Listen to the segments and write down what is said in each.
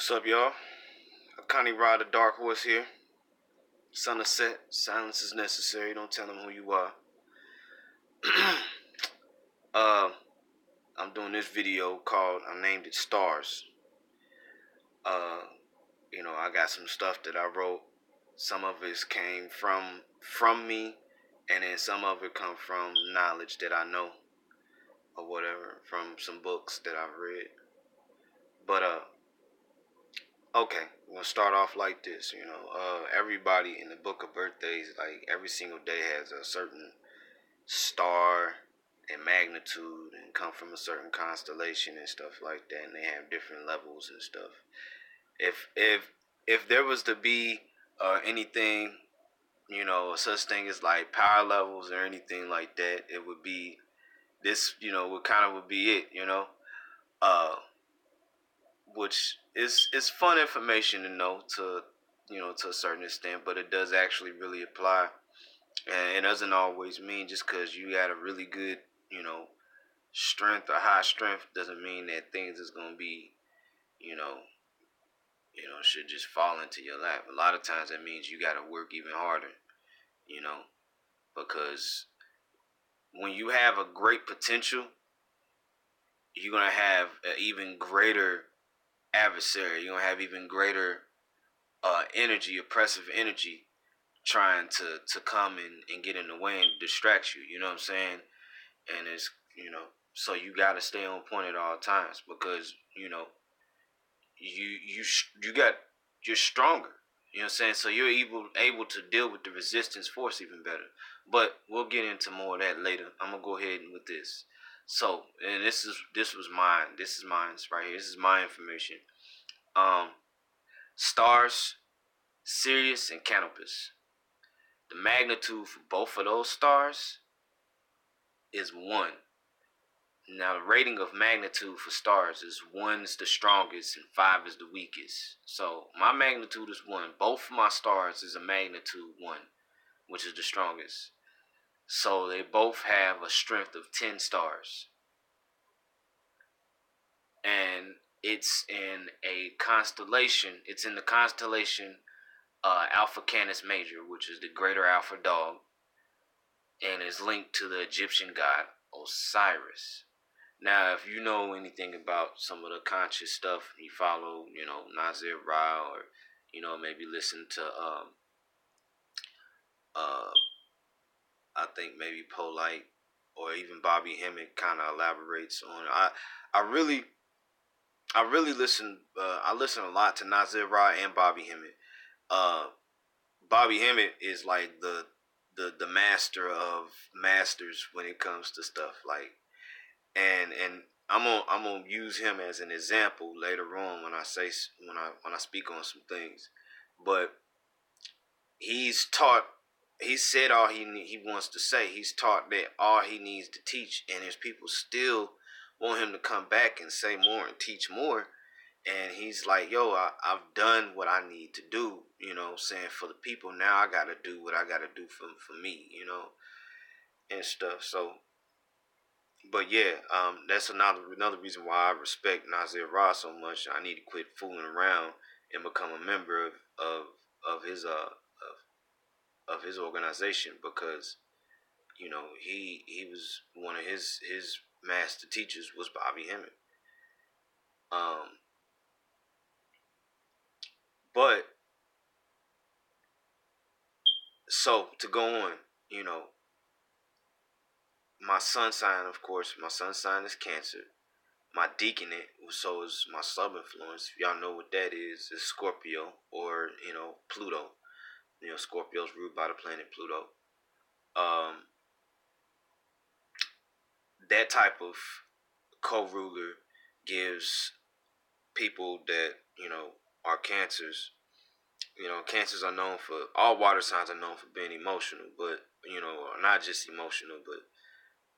What's up, y'all? Connie Ride, the Dark Horse here. Sun is set. Silence is necessary. Don't tell them who you are. uh, I'm doing this video called, I named it Stars. I got some stuff that I wrote. Some of it came from me, and then some of it come from knowledge that I know, or whatever, from some books that I've read. But okay, we're gonna start off like this. Everybody in the book of birthdays, like every single day has a certain star and magnitude and come from a certain constellation and stuff like that, and they have different levels and stuff. If there was to be anything, such thing as like power levels or anything like that, it would be this. Would kind of would be it. Uh, which is fun information to know to a certain extent, but it does actually really apply. And it doesn't always mean just because you got a really good, strength or high strength doesn't mean that things is gonna be, you know, should just fall into your lap. A lot of times that means you gotta work even harder, you know, because when you have a great potential, you're gonna have an even greater adversary. You're gonna have even greater energy, oppressive energy, trying to come and get in the way and distract you. You know what I'm saying? And it's so you got to stay on point at all times because you got you're stronger. You know what I'm saying? So you're able to deal with the resistance force even better. But we'll get into more of that later. I'm gonna go ahead and with this. So, and this was mine. This is mine right here. This is my information. Stars, Sirius and Canopus. The magnitude for both of those stars is 1. Now, the rating of magnitude for stars is 1 is the strongest and 5 is the weakest. So, my magnitude is 1. Both of my stars is a magnitude 1, which is the strongest. So, they both have a strength of 10 stars. And it's in a constellation. It's in the constellation Alpha Canis Major, which is the greater Alpha Dog, and is linked to the Egyptian god Osiris. Now, if you know anything about some of the conscious stuff, you follow, Nazir Ra, or, maybe listen to, I think maybe Polite, or even Bobby Hemmett kind of elaborates on. I really listen. I listen a lot to Nazir Ra and Bobby Hemmett. Bobby Hemmett is like the master of masters when it comes to stuff like, and I'm gonna use him as an example later on when I speak on some things, but he said all he wants to say. He's taught that all he needs to teach, and there's people still want him to come back and say more and teach more. And he's like, yo, I've done what I need to do, saying for the people. Now I got to do what I got to do for me, and stuff. So, but yeah, that's another reason why I respect Nazir Ra so much. I need to quit fooling around and become a member of his of his organization because, he was one of his master teachers was Bobby Hemmett. But so to go on, my sun sign, of course, my sun sign is Cancer. My deaconate, so is my sub influence. If y'all know what that is Scorpio or, Pluto. Scorpio's ruled by the planet Pluto. That type of co-ruler gives people that, are cancers. Cancers are known for, all water signs are known for being emotional, but, not just emotional, but,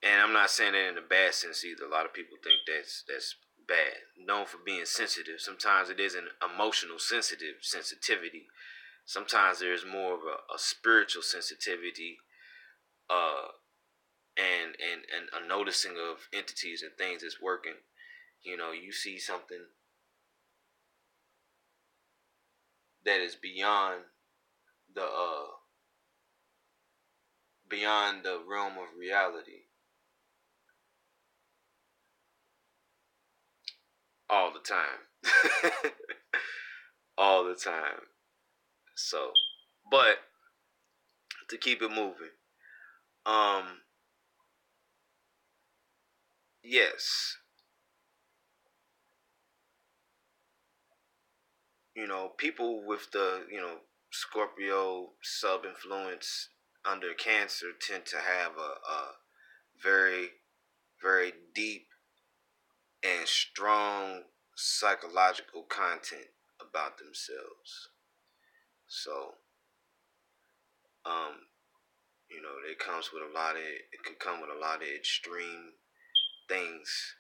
and I'm not saying that in a bad sense either. A lot of people think that's bad. Known for being sensitive. Sometimes it is an emotional sensitivity. Sometimes there's more of a spiritual sensitivity, and a noticing of entities and things that's working. You see something that is the uh beyond the realm of reality all the time. All the time. So, but to keep it moving, um, yes, people with the Scorpio sub influence under Cancer tend to have a very very deep and strong psychological content about themselves. So, um, it comes with a lot of it can come with a lot of extreme things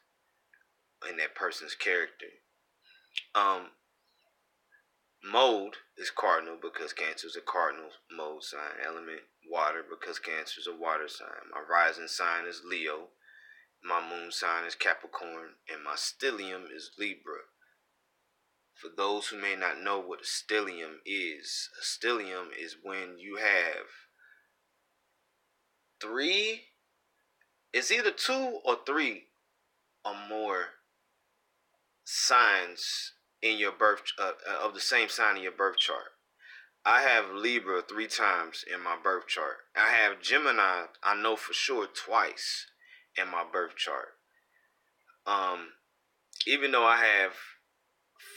in that person's character. Um, Mode is cardinal because Cancer is a cardinal mode sign. Element water because Cancer is a water sign. My rising sign is Leo. My moon sign is Capricorn, and my stellium is Libra. For those who may not know what a stellium is when you have three, it's either two or three or more signs in your birth of the same sign in your birth chart. I have Libra 3 times in my birth chart. I have Gemini, I know for sure, twice in my birth chart. Um, Even though I have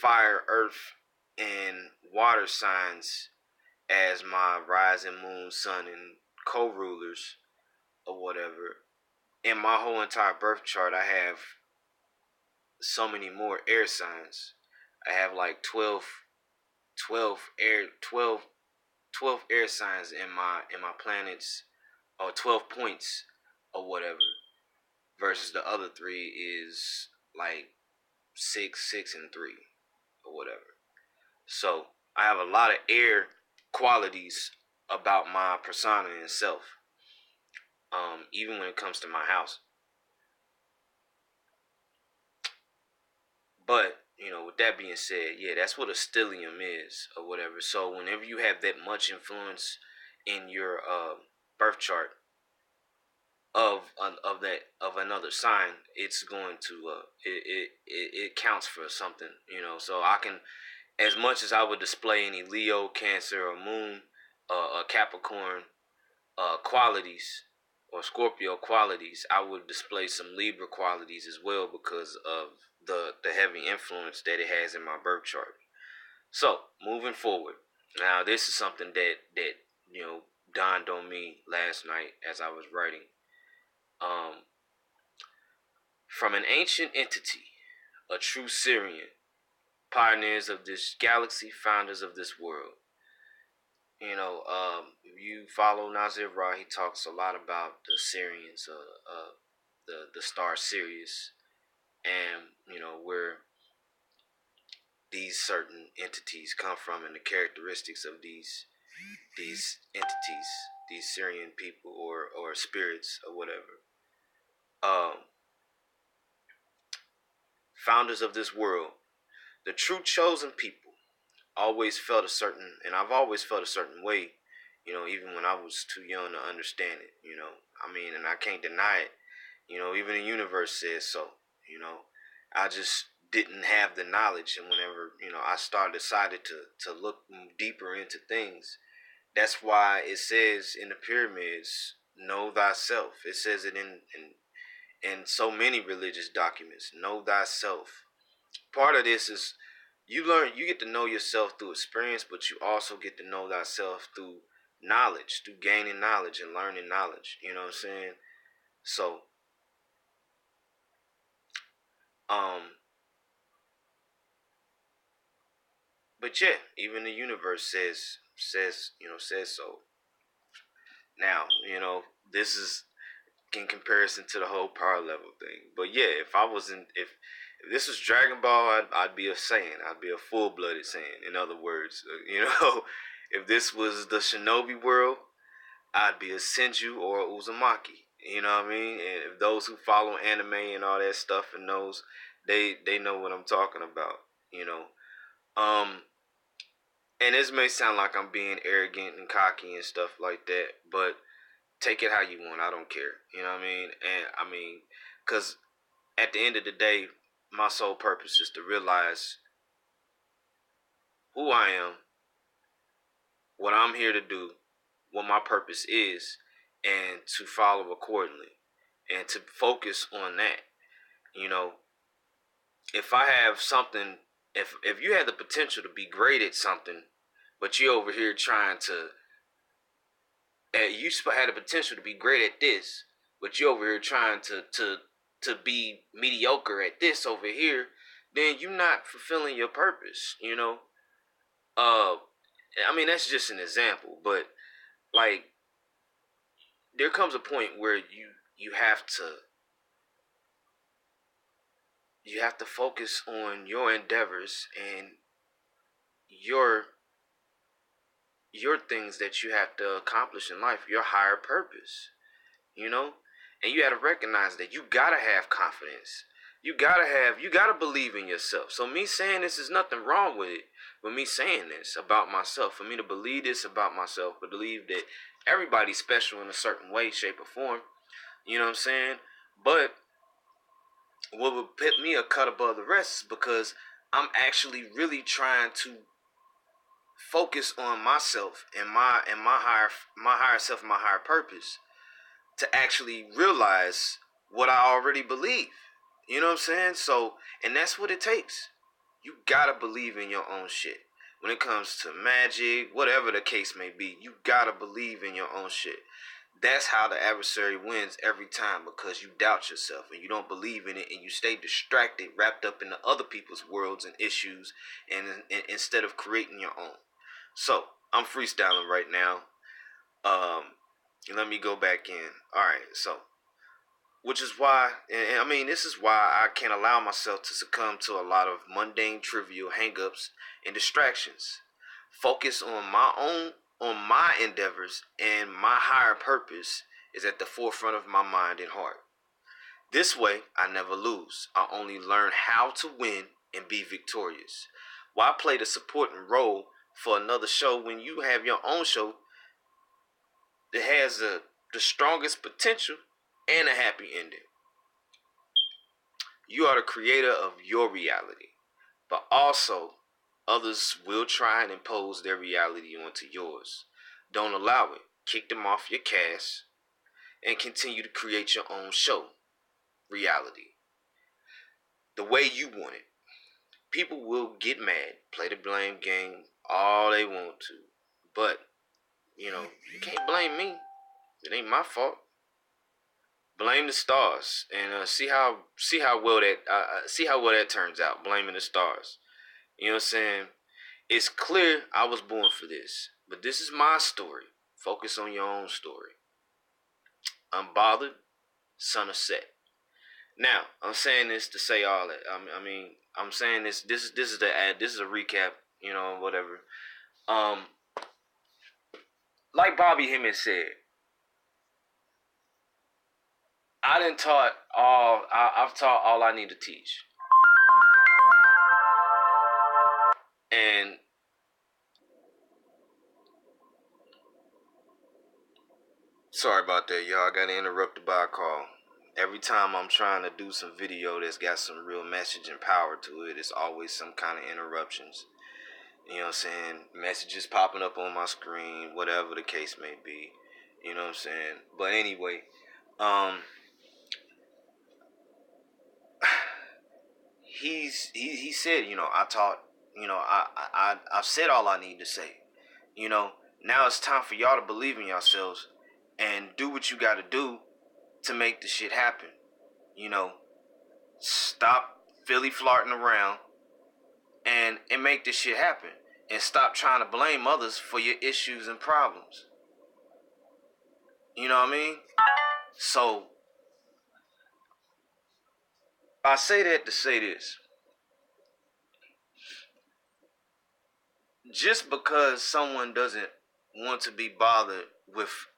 fire, earth, and water signs as my rising moon, sun, and co-rulers or whatever, in my whole entire birth chart, I have so many more air signs. I have like 12 air signs in my planets, or 12 points or whatever, versus the other three is like six and three or whatever. So I have a lot of air qualities about my persona and self. Even when it comes to my house. But, with that being said, yeah, that's what a stellium is or whatever. So whenever you have that much influence in your birth chart of another sign, it's going to it counts for something. So I can, as much as I would display any Leo, Cancer, or Moon, Capricorn qualities or Scorpio qualities, I would display some Libra qualities as well because of the heavy influence that it has in my birth chart. So moving forward, now this is something that dawned on me last night as I was writing. Um, from an ancient entity, a true Syrian, pioneers of this galaxy, founders of this world. If you follow Nazir Ra, he talks a lot about the Syrians, the star Sirius, and where these certain entities come from and the characteristics of these entities, these Syrian people or spirits or whatever. Um, Founders of this world, the true chosen people, always felt a certain, and I've always felt a certain way. Even when I was too young to understand it. And I can't deny it. Even the universe says so. I just didn't have the knowledge, and whenever I decided to look deeper into things, that's why it says in the pyramids, "Know thyself." It says it in so many religious documents, "Know thyself." Part of this is you get to know yourself through experience, but you also get to know thyself through knowledge, through gaining knowledge and learning knowledge. You know what I'm saying? So, um, but yeah, even the universe says so. Now, this is in comparison to the whole power level thing. But yeah, if this was Dragon Ball, I'd be a Saiyan. I'd be a full blooded Saiyan. In other words, if this was the Shinobi world, I'd be a Senju or a Uzumaki. You know what I mean? And if those who follow anime and all that stuff and knows, they know what I'm talking about. You know, um, And this may sound like I'm being arrogant and cocky and stuff like that, but take it how you want. I don't care. You know what I mean? And I mean, because at the end of the day, my sole purpose is to realize who I am, what I'm here to do, what my purpose is, and to follow accordingly and to focus on that. You know, if I have something, if you had the potential to be great at something, but you over here trying to, you had the potential to be great at this, but you over here trying to be mediocre at this over here, then you're not fulfilling your purpose. You know, I mean that's just an example, but like there comes a point where you have to focus on your endeavors and your things that you have to accomplish in life, your higher purpose, you know? And you got to recognize that you got to have confidence. You got to believe in yourself. So me saying this is nothing wrong with it. But me saying this about myself, for me to believe this about myself, but believe that everybody's special in a certain way, shape, or form. You know what I'm saying? But what would put me a cut above the rest is because I'm actually really trying to focus on myself and my higher self, my higher purpose, to actually realize what I already believe. You know what I'm saying? So, and that's what it takes. You gotta believe in your own shit. When it comes to magic, whatever the case may be, you gotta believe in your own shit. That's how the adversary wins every time, because you doubt yourself and you don't believe in it and you stay distracted, wrapped up in the other people's worlds and issues, and instead of creating your own. So I'm freestyling right now. Let me go back in. All right, so which is why, and I mean, this is why I can't allow myself to succumb to a lot of mundane, trivial hangups and distractions. Focus on my endeavors, and my higher purpose is at the forefront of my mind and heart. This way, I never lose. I only learn how to win and be victorious. Why play the supporting role for another show when you have your own show that has the strongest potential and a happy ending? You are the creator of your reality, but also others will try and impose their reality onto yours. Don't allow it. Kick them off your cast and continue to create your own show, reality, the way you want it. People will get mad, play the blame game all they want to, but you can't blame me. It ain't my fault. Blame the stars and see how well that turns out. Blaming the stars. You know what I'm saying? It's clear I was born for this, but this is my story. Focus on your own story. Unbothered, son of Set. Now, I'm saying this to say all that. I'm saying this. This is the ad. This is a recap. Whatever. Um, like Bobby Hemmings said, I've taught all I need to teach, and sorry about that, y'all. I got interrupted by a call. Every time I'm trying to do some video that's got some real message and power to it, it's always some kind of interruptions. You know what I'm saying? Messages popping up on my screen, whatever the case may be. You know what I'm saying? But anyway, he said, I taught, I've said all I need to say. Now it's time for y'all to believe in yourselves and do what you got to do to make the shit happen. Stop Philly flirting around and make this shit happen. And stop trying to blame others for your issues and problems. You know what I mean? So, I say that to say this. Just because someone doesn't want to be bothered with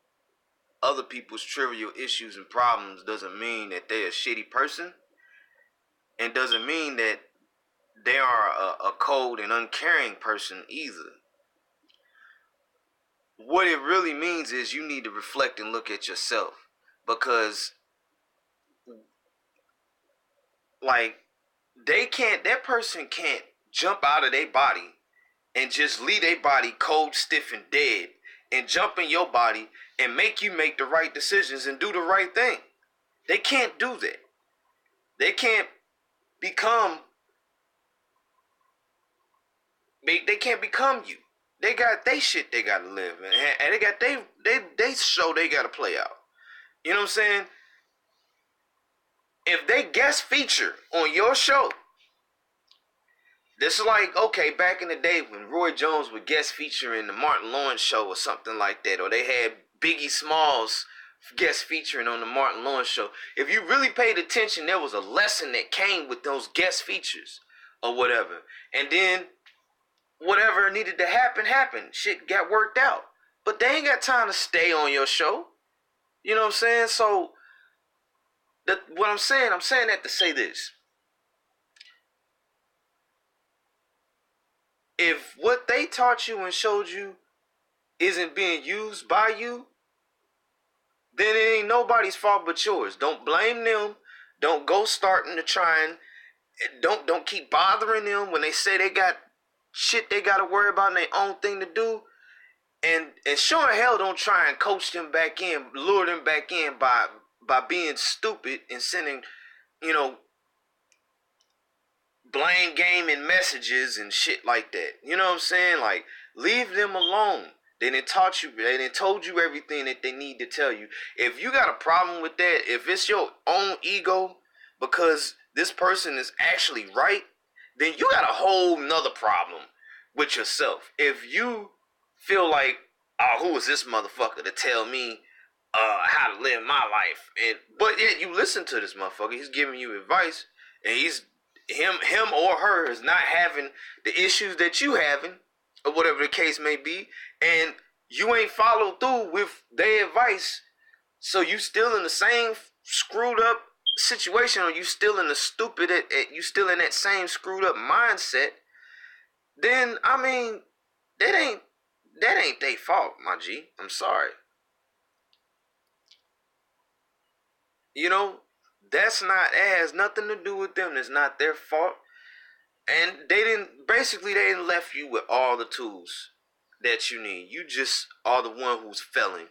other people's trivial issues and problems doesn't mean that they're a shitty person, and doesn't mean that they are a cold and uncaring person either. what it really means is you need to reflect and look at yourself, because like that person can't jump out of their body and just leave their body cold, stiff, and dead, and jump in your body and make you make the right decisions and do the right thing. They can't do that. They can't become. They can't become you. They got they shit they gotta live, and they got they show they gotta play out. You know what I'm saying? If they guest feature on your show, this is like, okay, back in the day when Roy Jones would guest feature in the Martin Lawrence show or something like that, or they had Biggie Smalls guest featuring on the Martin Lawrence show. If you really paid attention, there was a lesson that came with those guest features or whatever. And then whatever needed to happen, happened. Shit got worked out. But they ain't got time to stay on your show. You know what I'm saying? So, what I'm saying that to say this. If what they taught you and showed you isn't being used by you, then it ain't nobody's fault but yours. Don't blame them. Don't go starting to try and don't keep bothering them when they say they got shit they gotta worry about and their own thing to do. And sure hell don't try and coach them back in, lure them back in by being stupid and sending, you know, blame gaming messages and shit like that. You know what I'm saying? Like, leave them alone. They done taught you, they done told you everything that they need to tell you. If you got a problem with that, if it's your own ego because this person is actually right, then you got a whole nother problem with yourself. If you feel like, oh, who is this motherfucker to tell me how to live my life? But yet you listen to this motherfucker. He's giving you advice, and him or her is not having the issues that you having, or whatever the case may be, and you ain't followed through with their advice. So you still in the same screwed up situation, or you still in the you still in that same screwed up mindset. Then I mean, that ain't their fault, my G. I'm sorry. You know, that has nothing to do with them. It's not their fault. And they didn't left you with all the tools that you need. You just are the one who's failing.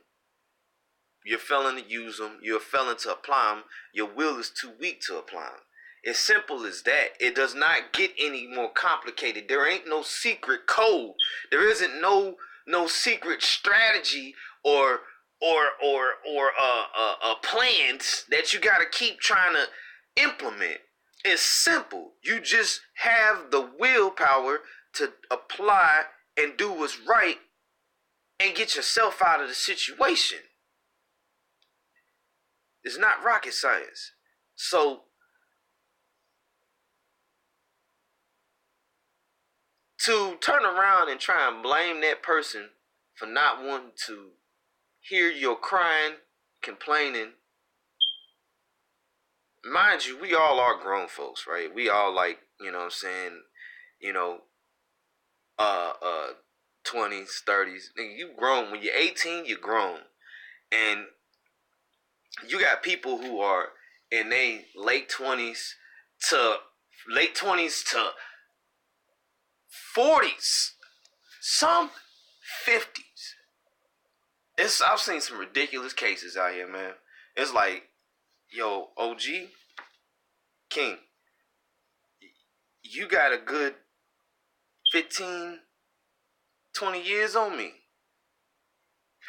You're failing to use them. You're failing to apply them. Your will is too weak to apply them. As simple as that. It does not get any more complicated. There ain't no secret code. There isn't no secret strategy or plans that you got to keep trying to implement. It's simple. You just have the willpower to apply and do what's right and get yourself out of the situation. It's not rocket science. So, to turn around and try and blame that person for not wanting to hear your crying, complaining. Mind you, we all are grown folks, right? We all, like, you know what I'm saying, you know, 20s, 30s. You grown. When you're 18, you're grown. And you got people who are in their late 20s to 40s, some 50s. I've seen some ridiculous cases out here, man. It's like, yo, OG, King, you got a good 15, 20 years on me.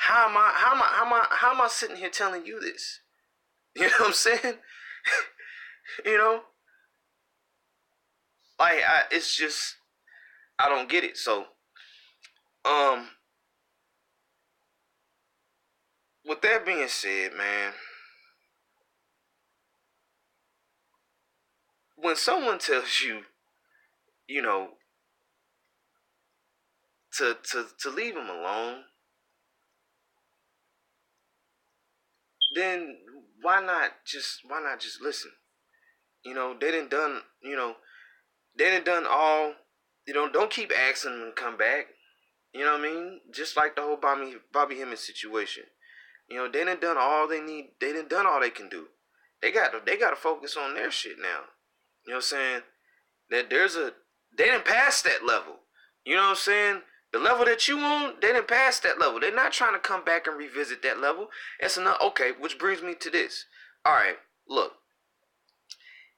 How am I sitting here telling you this? You know what I'm saying? You know? Like, it's just, I don't get it. So, with that being said, man, when someone tells you, you know, to leave them alone, then why not just listen? You know, they done all, you know, don't keep asking them to come back. You know what I mean? Just like the whole Bobby Hemmings situation. You know, they done all they need. They done all they can do. They got to focus on their shit now. You know what I'm saying? That they didn't pass that level. You know what I'm saying? The level that you on, they didn't pass that level. They're not trying to come back and revisit that level. That's enough. Okay, which brings me to this. All right, look.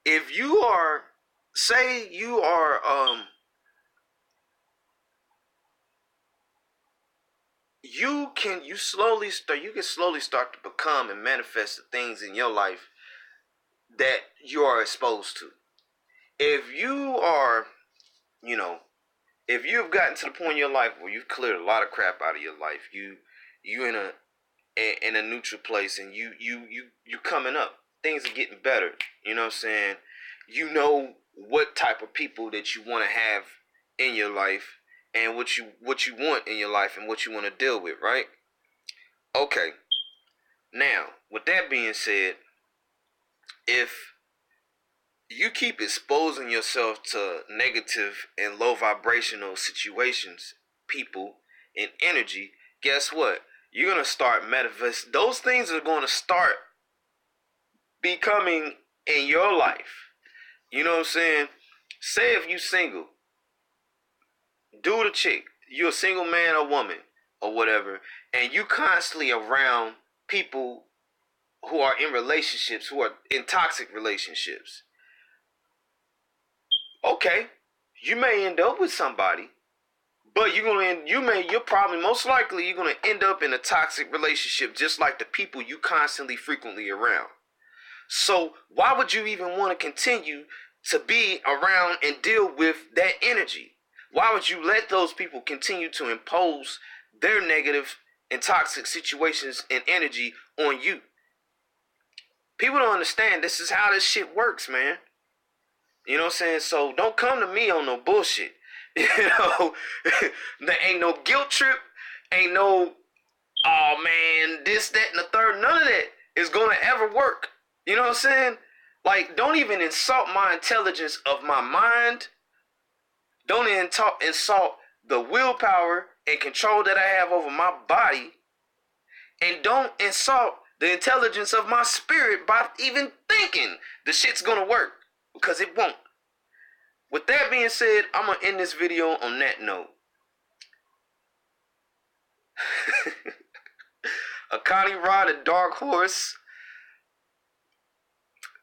If you are, say you are, you can slowly start to become and manifest the things in your life that you are exposed to. If you are, you know, if you've gotten to the point in your life where you've cleared a lot of crap out of your life, you in a neutral place, and you coming up, things are getting better. You know what I'm saying? You know what type of people that you want to have in your life, and what you want in your life, and what you want to deal with, right? Okay. Now, with that being said, if you keep exposing yourself to negative and low vibrational situations, people, and energy, guess what? You're going to start manifest. Those things are going to start becoming in your life. You know what I'm saying? Say if you single, dude or chick, you're a single man or woman or whatever, and you constantly around people who are in relationships, who are in toxic relationships. Okay, you may end up with somebody, but you're probably most likely you're gonna end up in a toxic relationship, just like the people you constantly frequently around. So why would you even want to continue to be around and deal with that energy? Why would you let those people continue to impose their negative and toxic situations and energy on you? People don't understand this is how this shit works, man. You know what I'm saying? So don't come to me on no bullshit. You know, there ain't no guilt trip, ain't no, oh man, this, that, and the third. None of that is gonna ever work. You know what I'm saying? Like, don't even insult my intelligence of my mind. Don't even insult the willpower and control that I have over my body. And don't insult the intelligence of my spirit by even thinking the shit's gonna work. Because it won't. With that being said, I'm going to end this video on that note. Akani Ra, the Dark Horse.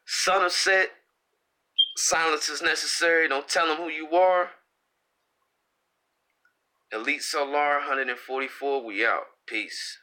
Son of Set. Silence is necessary. Don't tell them who you are. Elite Solar 144. We out. Peace.